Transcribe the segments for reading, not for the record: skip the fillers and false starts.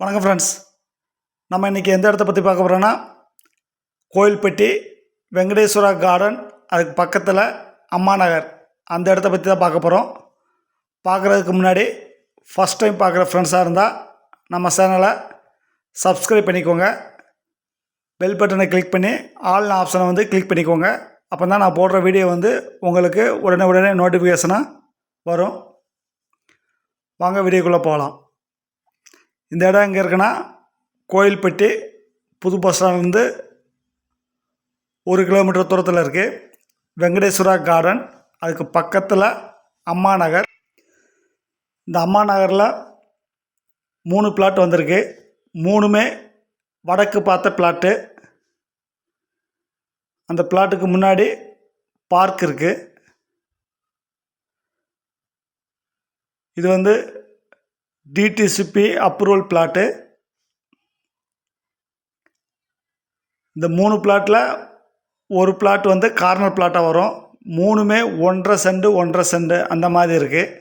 வணக்கம் ஃப்ரெண்ட்ஸ். நம்ம இன்றைக்கி எந்த இடத்த பற்றி பார்க்க போகிறோன்னா, கோயில்பட்டி வெங்கடேஸ்வரா கார்டன், அதுக்கு பக்கத்தில் அம்மா நகர், அந்த இடத்த பற்றி தான் பார்க்க போகிறோம். பார்க்குறதுக்கு முன்னாடி ஃபஸ்ட் டைம் பார்க்குற ஃப்ரெண்ட்ஸாக இருந்தால் நம்ம சேனலை சப்ஸ்கிரைப் பண்ணிக்கோங்க. பெல் பட்டனை கிளிக் பண்ணி ஆல் ஆப்ஷனை கிளிக் பண்ணிக்கோங்க. அப்போ தான் நான் போடுற வீடியோ உங்களுக்கு உடனே நோட்டிஃபிகேஷனாக வரும். வாங்க வீடியோக்குள்ளே போகலாம். இந்த இடம் எங்கே இருக்குன்னா, கோயில்பட்டி புது பஸ் ஸ்டாண்ட்லேருந்து 1 கிலோமீட்டர் தூரத்தில் இருக்குது. வெங்கடேஸ்வரா கார்டன், அதுக்கு பக்கத்தில் அம்மா நகர். இந்த அம்மா நகரில் 3 பிளாட் வந்திருக்கு. 3மே வடக்கு பார்த்த பிளாட்டு. அந்த பிளாட்டுக்கு முன்னாடி பார்க் இருக்குது. இது டிடிசிபி அப்ரூவல் பிளாட்டு. இந்த 3 பிளாட்டில் ஒரு பிளாட் கார்னர் பிளாட்டாக வரும். 3மே 1.5 சென்ட் அந்த மாதிரி இருக்குது.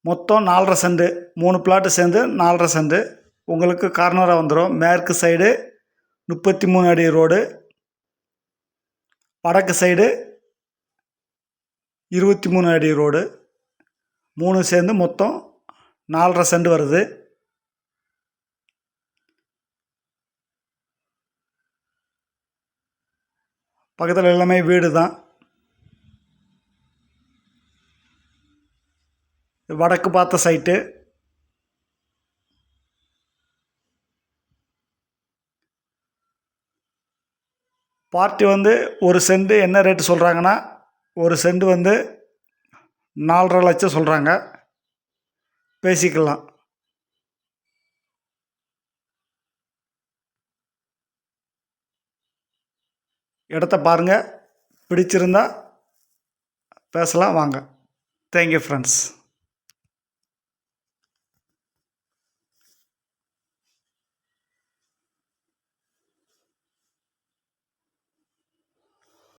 மொத்தம் 4.5 சென்ட். 3 பிளாட்டு சேர்ந்து 4.5 சென்ட் உங்களுக்கு கார்னராக வந்துடும். மேற்கு சைடு 33 அடி ரோடு, வடக்கு சைடு 23 அடி ரோடு. 3 சேர்ந்து மொத்தம் 4.5 சென்ட் வருது. பக்கத்தில் எல்லாமே வீடு தான். வடக்கு பார்த்த சைட்டு. பார்ட்டி ஒரு சென்ட் என்ன ரேட்டு சொல்கிறாங்கன்னா, ஒரு சென்ட் 4.5 லட்சம் சொல்கிறாங்க. பேசிக்கலாம். இடத்த பாருங்கள், பிடிச்சிருந்தா பேசலாம். வாங்க. Thank you friends.